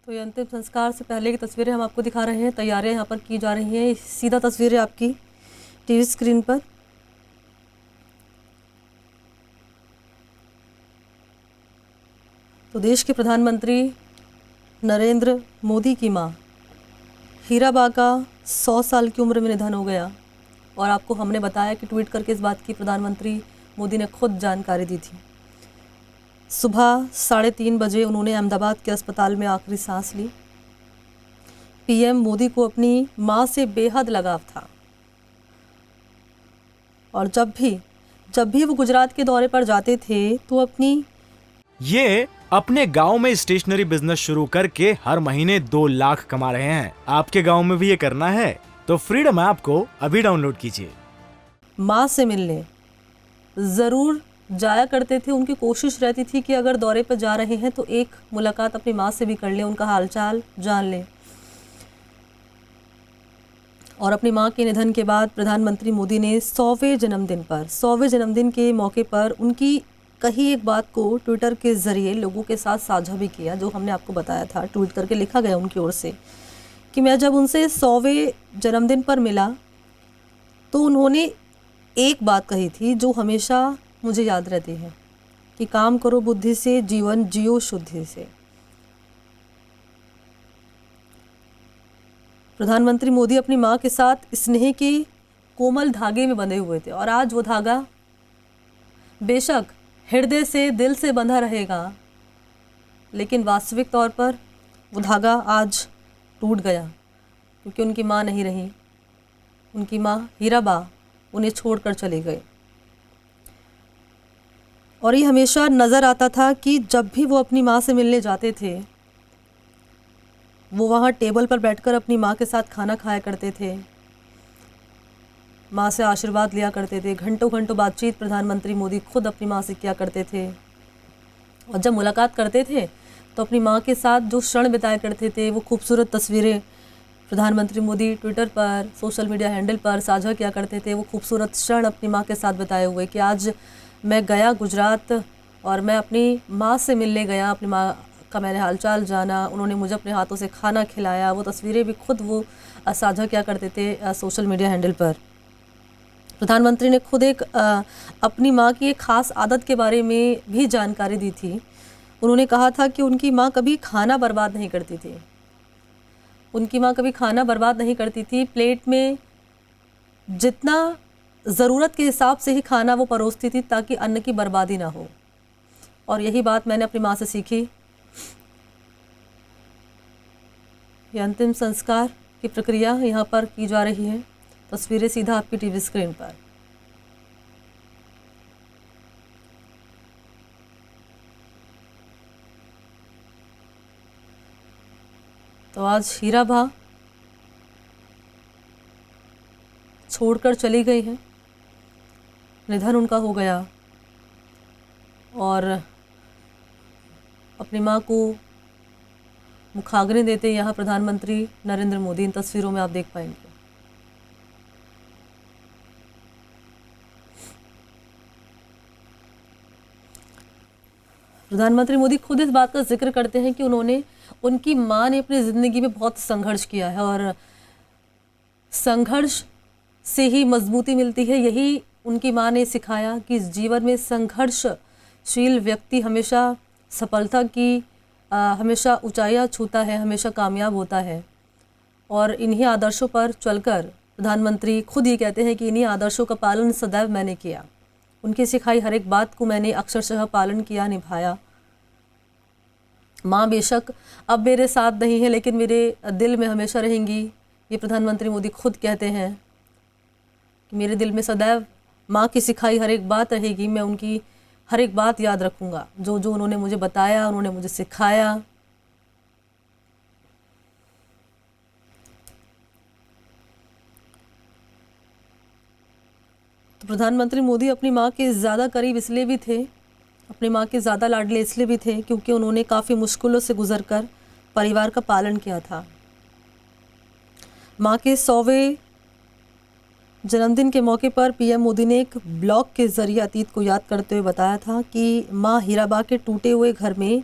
तो ये अंतिम संस्कार से पहले की तस्वीरें हम आपको दिखा रहे हैं। तैयारियां यहाँ पर की जा रही हैं। सीधा तस्वीरें आपकी टीवी स्क्रीन पर। तो देश के प्रधानमंत्री नरेंद्र मोदी की मां हीराबा का 100 साल की उम्र में निधन हो गया और आपको हमने बताया कि ट्वीट करके इस बात की प्रधानमंत्री मोदी ने खुद जानकारी दी थी। सुबह 3:30 बजे उन्होंने अहमदाबाद के अस्पताल में आखिरी सांस ली। पीएम मोदी को अपनी मां से बेहद लगाव था और जब भी वो गुजरात के दौरे पर जाते थे तो ये अपने गांव में स्टेशनरी बिजनेस शुरू करके हर महीने 2 लाख कमा रहे हैं। आपके गांव में भी ये करना है तो फ्रीडम ऐप को अभी डाउनलोड कीजिए। माँ से मिलने ज़रूर जाया करते थे। उनकी कोशिश रहती थी कि अगर दौरे पर जा रहे हैं तो एक मुलाकात अपनी माँ से भी कर लें, उनका हालचाल जान लें। और अपनी माँ के निधन के बाद प्रधानमंत्री मोदी ने 100वें जन्मदिन के मौके पर उनकी कही एक बात को ट्विटर के ज़रिए लोगों के साथ साझा भी किया, जो हमने आपको बताया था। ट्वीट करके लिखा गया उनकी ओर से कि मैं जब उनसे 100वें जन्मदिन पर मिला तो उन्होंने एक बात कही थी जो हमेशा मुझे याद रहती है कि काम करो बुद्धि से, जीवन जियो शुद्धि से। प्रधानमंत्री मोदी अपनी माँ के साथ स्नेह के कोमल धागे में बंधे हुए थे और आज वो धागा बेशक हृदय से, दिल से बंधा रहेगा, लेकिन वास्तविक तौर पर वो धागा आज टूट गया क्योंकि उनकी माँ नहीं रही। उनकी माँ हीराबा उन्हें छोड़कर चले गए और ये हमेशा नज़र आता था कि जब भी वो अपनी माँ से मिलने जाते थे वो वहाँ टेबल पर बैठकर अपनी माँ के साथ खाना खाया करते थे, माँ से आशीर्वाद लिया करते थे। घंटों घंटों बातचीत प्रधानमंत्री मोदी खुद अपनी माँ से किया करते थे और जब मुलाकात करते थे तो अपनी माँ के साथ जो क्षण बिताया करते थे वो खूबसूरत तस्वीरें प्रधानमंत्री मोदी ट्विटर पर, सोशल मीडिया हैंडल पर साझा किया करते थे। वो खूबसूरत क्षण अपनी माँ के साथ बिताए हुए कि आज मैं गया गुजरात और मैं अपनी माँ से मिलने गया, अपनी माँ का मैंने हालचाल जाना, उन्होंने मुझे अपने हाथों से खाना खिलाया। वो तस्वीरें भी खुद वो साझा किया करते थे सोशल मीडिया हैंडल पर। प्रधानमंत्री ने खुद अपनी माँ की एक ख़ास आदत के बारे में भी जानकारी दी थी। उन्होंने कहा था कि उनकी माँ कभी खाना बर्बाद नहीं करती थी। उनकी माँ कभी खाना बर्बाद नहीं करती थी। प्लेट में जितना ज़रूरत के हिसाब से ही खाना वो परोसती थी ताकि अन्न की बर्बादी ना हो। और यही बात मैंने अपनी माँ से सीखी। ये अंतिम संस्कार की प्रक्रिया यहाँ पर की जा रही है। तस्वीरें सीधा आपकी टीवी स्क्रीन पर। तो आज हीराबा छोड़कर चली गई हैं, निधन उनका हो गया और अपनी माँ को मुखाग्नि देते यहाँ प्रधानमंत्री नरेंद्र मोदी, इन तस्वीरों में आप देख पाएंगे। प्रधानमंत्री मोदी खुद इस बात का जिक्र करते हैं कि उनकी माँ ने अपनी ज़िंदगी में बहुत संघर्ष किया है और संघर्ष से ही मजबूती मिलती है। यही उनकी माँ ने सिखाया कि जीवन में संघर्षशील व्यक्ति हमेशा सफलता की हमेशा ऊंचाइयाँ छूता है, हमेशा कामयाब होता है। और इन्हीं आदर्शों पर चलकर प्रधानमंत्री खुद ये कहते हैं कि इन्हीं आदर्शों का पालन सदैव मैंने किया। उनकी सिखाई हर एक बात को मैंने अक्षरशः पालन किया, निभाया। माँ बेशक अब मेरे साथ नहीं है लेकिन मेरे दिल में हमेशा रहेंगी। ये प्रधानमंत्री मोदी खुद कहते हैं कि मेरे दिल में सदैव माँ की सिखाई हर एक बात रहेगी। मैं उनकी हर एक बात याद रखूँगा, जो जो उन्होंने मुझे बताया, उन्होंने मुझे सिखाया। तो प्रधानमंत्री मोदी अपनी माँ के ज़्यादा करीब इसलिए भी थे, अपनी माँ के ज़्यादा लाडले इसलिए भी थे क्योंकि उन्होंने काफ़ी मुश्किलों से गुजरकर परिवार का पालन किया था। माँ के 100वें जन्मदिन के मौके पर पीएम मोदी ने एक ब्लॉग के ज़रिए अतीत को याद करते हुए बताया था कि माँ हीराबा के टूटे हुए घर में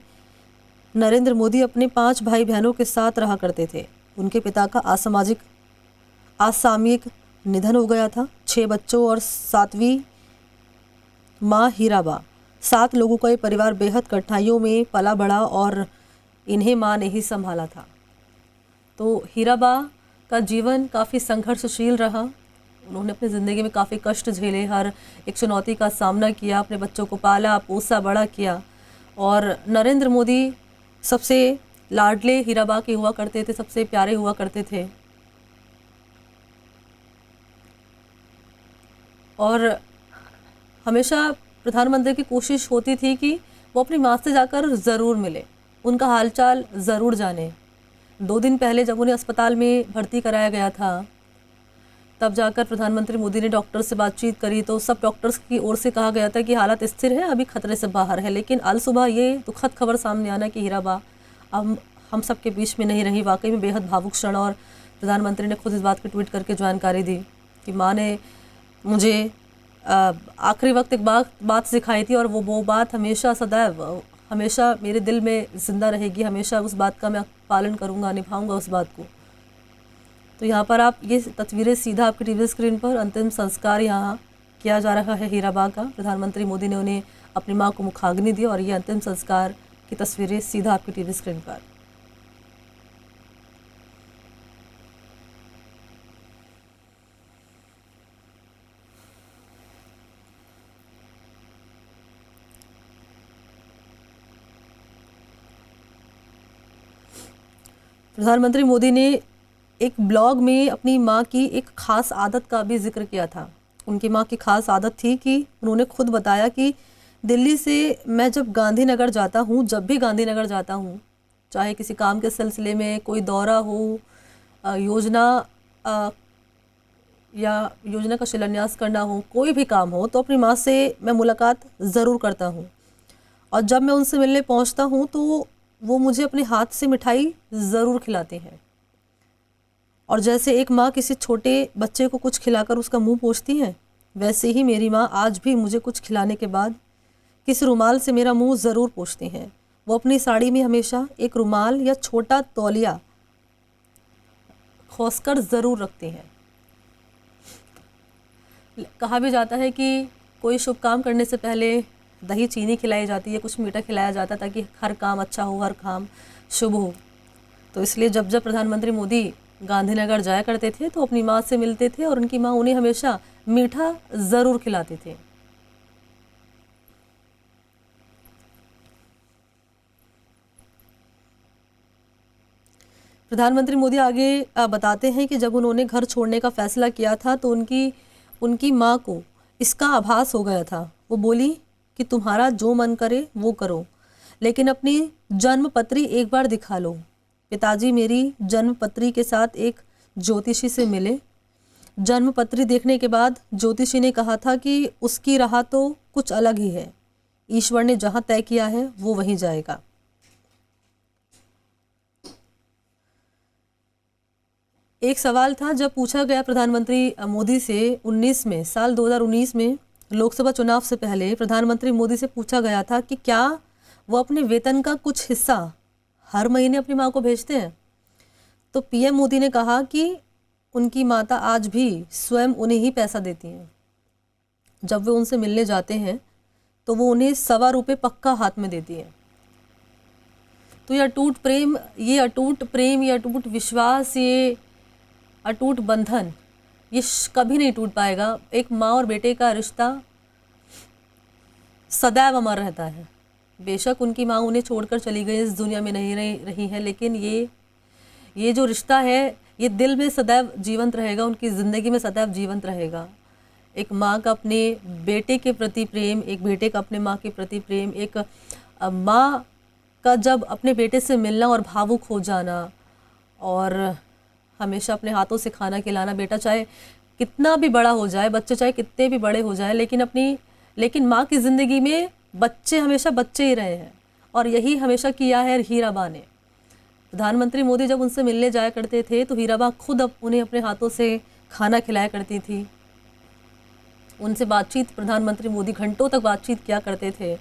नरेंद्र मोदी अपने 5 भाई बहनों के साथ रहा करते थे। उनके पिता का असामयिक निधन हो गया था। 6 बच्चों और 7वीं माँ हीराबा, 7 लोगों का ये परिवार बेहद कठिनाइयों में पला बढ़ा और इन्हें माँ ने ही संभाला था। तो हीराबा का जीवन काफ़ी संघर्षशील रहा। उन्होंने अपनी ज़िंदगी में काफ़ी कष्ट झेले, हर एक चुनौती का सामना किया, अपने बच्चों को पाला पोसा बड़ा किया। और नरेंद्र मोदी सबसे लाडले हीराबा के हुआ करते थे, सबसे प्यारे हुआ करते थे। और हमेशा प्रधानमंत्री की कोशिश होती थी कि वो अपनी माँ से जाकर ज़रूर मिले, उनका हालचाल ज़रूर जाने। 2 दिन पहले जब उन्हें अस्पताल में भर्ती कराया गया था, तब जाकर प्रधानमंत्री मोदी ने डॉक्टर से बातचीत करी तो सब डॉक्टर्स की ओर से कहा गया था कि हालत स्थिर है, अभी खतरे से बाहर है। लेकिन अल सुबह ये दुखद खबर सामने आना कि हीराबा अब हम सब के बीच में नहीं रही। वाकई में बेहद भावुक क्षण, और प्रधानमंत्री ने खुद इस बात की ट्वीट करके जानकारी दी कि माँ ने मुझे आखिरी वक्त एक बात सिखाई थी, और वो बात हमेशा सदैव हमेशा मेरे दिल में ज़िंदा रहेगी। हमेशा उस बात का मैं पालन करूँगा, निभाऊँगा उस बात को। तो यहाँ पर आप ये तस्वीरें सीधा आपकी टीवी स्क्रीन पर, अंतिम संस्कार यहाँ किया जा रहा है हीराबा का। प्रधानमंत्री मोदी ने उन्हें अपनी माँ को मुखाग्नि दी, और ये अंतिम संस्कार की तस्वीरें सीधा आपकी टीवी स्क्रीन पर। प्रधानमंत्री मोदी ने एक ब्लॉग में अपनी माँ की एक ख़ास आदत का भी जिक्र किया था। उनकी माँ की ख़ास आदत थी कि उन्होंने खुद बताया कि दिल्ली से मैं जब गांधीनगर जाता हूँ, जब भी गांधीनगर जाता हूँ, चाहे किसी काम के सिलसिले में कोई दौरा हो, या योजना का शिलान्यास करना हो, कोई भी काम हो, तो अपनी माँ से मैं मुलाकात ज़रूर करता हूँ। और जब मैं उनसे मिलने पहुँचता हूँ तो वो मुझे अपने हाथ से मिठाई ज़रूर खिलाते हैं। और जैसे एक माँ किसी छोटे बच्चे को कुछ खिलाकर उसका मुंह पोंछती है, वैसे ही मेरी माँ आज भी मुझे कुछ खिलाने के बाद किसी रुमाल से मेरा मुंह ज़रूर पोंछती हैं। वो अपनी साड़ी में हमेशा एक रुमाल या छोटा तौलिया खोसकर ज़रूर रखती हैं। कहा भी जाता है कि कोई शुभ काम करने से पहले दही चीनी खिलाई जाती है, कुछ मीठा खिलाया जाता है, ताकि हर काम अच्छा हो, हर काम शुभ हो। तो इसलिए जब जब प्रधानमंत्री मोदी गांधीनगर जाया करते थे तो अपनी माँ से मिलते थे, और उनकी माँ उन्हें हमेशा मीठा ज़रूर खिलाते थे। प्रधानमंत्री मोदी आगे बताते हैं कि जब उन्होंने घर छोड़ने का फैसला किया था तो उनकी माँ को इसका आभास हो गया था। वो बोली कि तुम्हारा जो मन करे वो करो, लेकिन अपनी जन्मपत्री एक बार दिखा लो। पिताजी मेरी जन्मपत्री के साथ एक ज्योतिषी से मिले। जन्मपत्री देखने के बाद ज्योतिषी ने कहा था कि उसकी राह तो कुछ अलग ही है, ईश्वर ने जहाँ तय किया है वो वहीं जाएगा। एक सवाल था जब पूछा गया प्रधानमंत्री मोदी से 2019 में लोकसभा चुनाव से पहले प्रधानमंत्री मोदी से पूछा गया था कि क्या वो अपने वेतन का कुछ हिस्सा हर महीने अपनी माँ को भेजते हैं। तो पीएम मोदी ने कहा कि उनकी माता आज भी स्वयं उन्हें ही पैसा देती हैं। जब वे उनसे मिलने जाते हैं तो वो उन्हें ₹1.25 पक्का हाथ में देती है। तो ये अटूट प्रेम, ये अटूट विश्वास, ये अटूट बंधन, ये कभी नहीं टूट पाएगा। एक माँ और बेटे का रिश्ता सदैव अमर रहता है। बेशक उनकी माँ उन्हें छोड़कर चली गई, इस दुनिया में नहीं रही है, लेकिन ये जो रिश्ता है ये दिल में सदैव जीवंत रहेगा, उनकी ज़िंदगी में सदैव जीवंत रहेगा। एक माँ का अपने बेटे के प्रति प्रेम, एक बेटे का अपने माँ के प्रति प्रेम, एक माँ का जब अपने बेटे से मिलना और भावुक हो जाना, और हमेशा अपने हाथों से खाना खिलाना। बेटा चाहे कितना भी बड़ा हो जाए, बच्चे चाहे कितने भी बड़े हो जाए, लेकिन माँ की ज़िंदगी में बच्चे हमेशा बच्चे ही रहे हैं, और यही हमेशा किया है हीराबा ने। प्रधानमंत्री मोदी जब उनसे मिलने जाया करते थे तो हीराबा खुद उन्हें अपने हाथों से खाना खिलाया करती थी। उनसे बातचीत, प्रधानमंत्री मोदी घंटों तक बातचीत किया करते थे।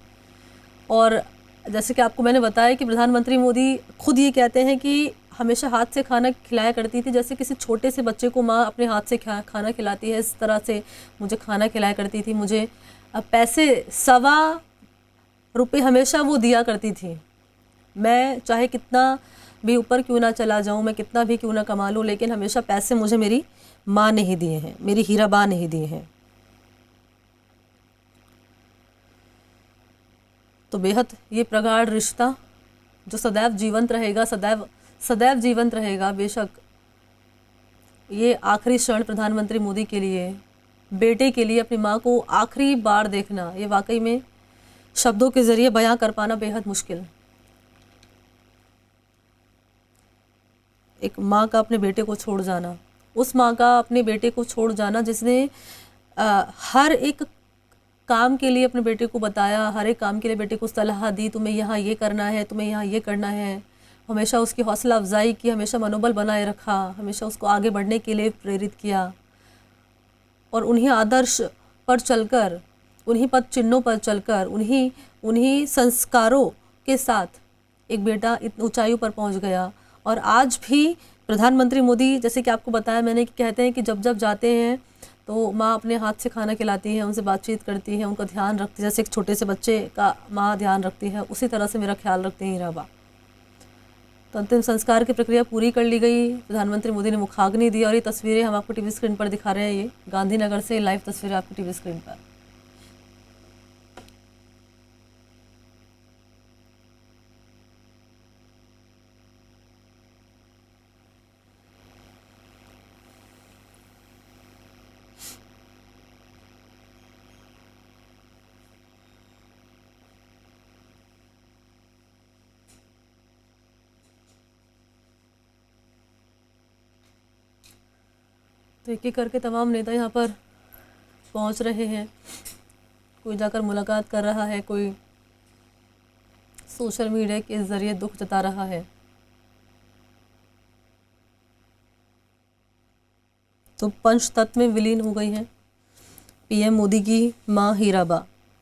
और जैसे कि आपको मैंने बताया कि प्रधानमंत्री मोदी खुद ये कहते हैं कि हमेशा हाथ से खाना खिलाया करती थी, जैसे किसी छोटे से बच्चे को माँ अपने हाथ से खाना खिलाती है, इस तरह से मुझे खाना खिलाया करती थी। मुझे पैसे ₹1.25 हमेशा वो दिया करती थी। मैं चाहे कितना भी ऊपर क्यों ना चला जाऊँ, मैं कितना भी क्यों ना कमा लूँ, लेकिन हमेशा पैसे मुझे मेरी माँ ने ही दिए हैं, मेरी हीराबा ने ही दिए हैं। तो बेहद ये प्रगाढ़ रिश्ता जो सदैव जीवंत रहेगा, सदैव सदैव जीवंत रहेगा। बेशक ये आखिरी क्षण प्रधानमंत्री मोदी के लिए, बेटे के लिए अपनी माँ को आखिरी बार देखना, ये वाकई में शब्दों के ज़रिए बयां कर पाना बेहद मुश्किल। एक माँ का अपने बेटे को छोड़ जाना, उस माँ का अपने बेटे को छोड़ जाना जिसने हर एक काम के लिए अपने बेटे को बताया, हर एक काम के लिए बेटे को सलाह दी, तुम्हें यहाँ ये करना है, तुम्हें यहाँ ये करना है, हमेशा उसकी हौसला अफजाई की, हमेशा मनोबल बनाए रखा, हमेशा उसको आगे बढ़ने के लिए प्रेरित किया। और उन्हीं आदर्श पर चलकर, उन्हीं पद चिन्हों पर चलकर, उन्हीं संस्कारों के साथ एक बेटा इतनी ऊंचाइयों पर पहुंच गया। और आज भी प्रधानमंत्री मोदी, जैसे कि आपको बताया मैंने, कि कहते हैं कि जब जब जाते हैं तो माँ अपने हाथ से खाना खिलाती है, उनसे बातचीत करती है, उनका ध्यान रखती है, जैसे एक छोटे से बच्चे का माँ ध्यान रखती है, उसी तरह से मेरा ख्याल रखती हैं हीराबा। तो अंतिम संस्कार की प्रक्रिया पूरी कर ली गई, प्रधानमंत्री मोदी ने मुखाग्नि दी। और ये तस्वीरें हम आपको टीवी स्क्रीन पर दिखा रहे हैं, ये गांधीनगर से लाइव तस्वीरें आपको टीवी स्क्रीन पर। तो एक एक करके तमाम नेता यहाँ पर पहुँच रहे हैं, कोई जाकर मुलाकात कर रहा है, कोई सोशल मीडिया के ज़रिए दुख जता रहा है। तो पंचतत्व में विलीन हो गई हैं पीएम मोदी की माँ हीराबा।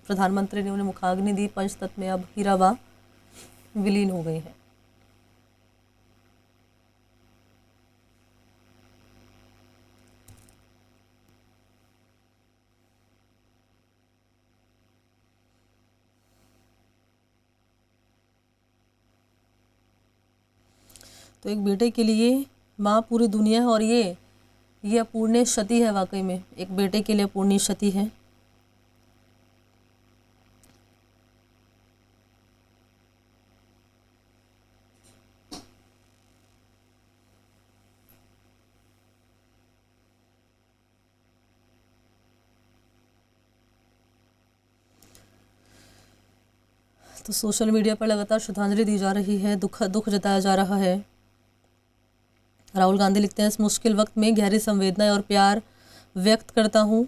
प्रधानमंत्री ने उन्हें मुखाग्नि दी, पंचतत्व में अब हीराबा विलीन हो गई है। तो एक बेटे के लिए माँ पूरी दुनिया है, और ये अपूर्णीय क्षति है, वाकई में एक बेटे के लिए अपूर्णीय क्षति है। तो सोशल मीडिया पर लगातार श्रद्धांजलि दी जा रही है, दुख जताया जा रहा है। राहुल गांधी लिखते हैं, इस मुश्किल वक्त में गहरी संवेदनाएं और प्यार व्यक्त करता हूं।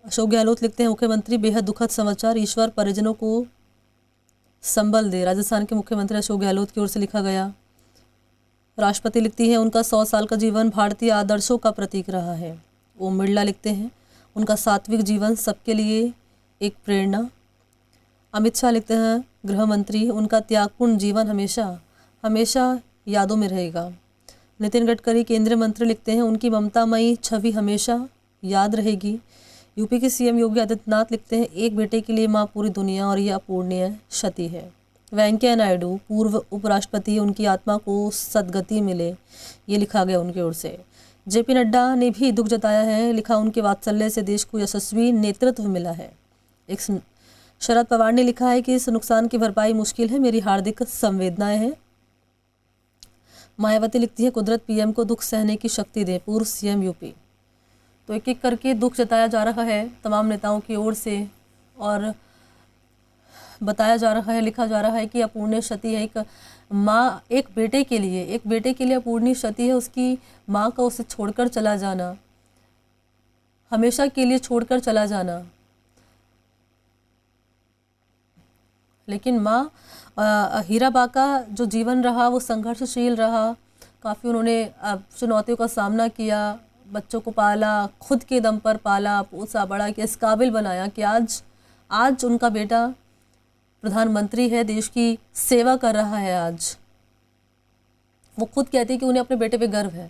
अशोक गहलोत लिखते हैं, मुख्यमंत्री बेहद दुखद समाचार, ईश्वर परिजनों को संबल दे। राजस्थान के मुख्यमंत्री अशोक गहलोत की ओर से लिखा गया। राष्ट्रपति लिखती हैं, उनका 100 साल का जीवन भारतीय आदर्शों का प्रतीक रहा है। ओम बिरला लिखते हैं, उनका सात्विक जीवन सबके लिए एक प्रेरणा। अमित शाह लिखते हैं, गृह मंत्री, उनका त्यागपूर्ण जीवन हमेशा हमेशा यादों में रहेगा। नितिन गडकरी केंद्रीय मंत्री लिखते हैं, उनकी ममतामयी छवि हमेशा याद रहेगी। यूपी के सीएम योगी आदित्यनाथ लिखते हैं, एक बेटे के लिए माँ पूरी दुनिया, और यह अपूर्णीय क्षति है। वेंकैया नायडू पूर्व उपराष्ट्रपति, उनकी आत्मा को सद्गति मिले, ये लिखा गया उनकी ओर से। जेपी नड्डा ने भी दुख जताया है, लिखा, उनके वात्सल्य से देश को यशस्वी नेतृत्व मिला है। एक शरद पवार ने लिखा है कि इस नुकसान की भरपाई मुश्किल है, मेरी हार्दिक संवेदनाएं हैं। मायावती लिखती है, कुदरत पीएम को दुख सहने की शक्ति दे, पूर्व सीएम यूपी। तो एक एक करके दुख जताया जा रहा है तमाम नेताओं की ओर से, और बताया जा रहा है, लिखा जा रहा है कि अपूर्णीय क्षति है। एक माँ एक बेटे के लिए अपूर्णीय क्षति है, उसकी माँ का उसे छोड़कर चला जाना, हमेशा के लिए छोड़कर चला जाना। लेकिन माँ हीराबा का जो जीवन रहा वो संघर्षशील रहा, काफ़ी उन्होंने चुनौतियों का सामना किया, बच्चों को पाला, खुद के दम पर पाला, पोसा बड़ा किया, इस काबिल बनाया कि आज उनका बेटा प्रधानमंत्री है, देश की सेवा कर रहा है आज। वो खुद कहते हैं कि उन्हें अपने बेटे पे गर्व है।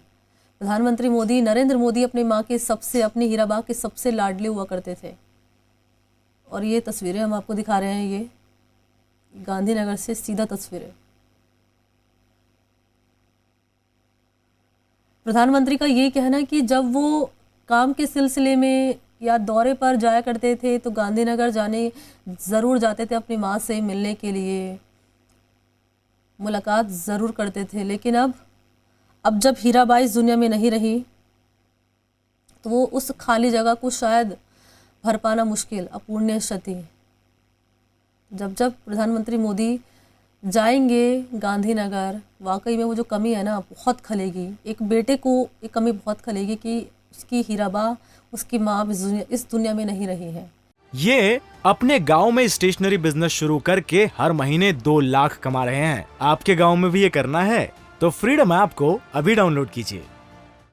प्रधानमंत्री मोदी, नरेंद्र मोदी अपनी माँ के सबसे, अपनी हीराबा के सबसे लाडले हुआ करते थे। और ये तस्वीरें हम आपको दिखा रहे हैं, ये गांधीनगर से सीधा तस्वीरें। प्रधानमंत्री का ये कहना है कि जब वो काम के सिलसिले में या दौरे पर जाया करते थे तो गांधीनगर ज़रूर जाते थे अपनी माँ से मिलने के लिए, मुलाकात ज़रूर करते थे। लेकिन अब जब हीराबाई इस दुनिया में नहीं रही तो वो उस खाली जगह को शायद भर पाना मुश्किल, अपूर्णीय क्षति। जब प्रधानमंत्री मोदी जाएंगे गांधीनगर, वाकई में वो जो कमी है ना बहुत खलेगी। एक बेटे को एक कमी बहुत खलेगी कि उसकी हीराबा, उसकी माँ इस दुनिया में नहीं रही है। ये अपने गांव में स्टेशनरी बिजनेस शुरू करके हर महीने 2 लाख कमा रहे हैं। आपके गांव में भी ये करना है तो फ्रीडम ऐप को अभी डाउनलोड कीजिए।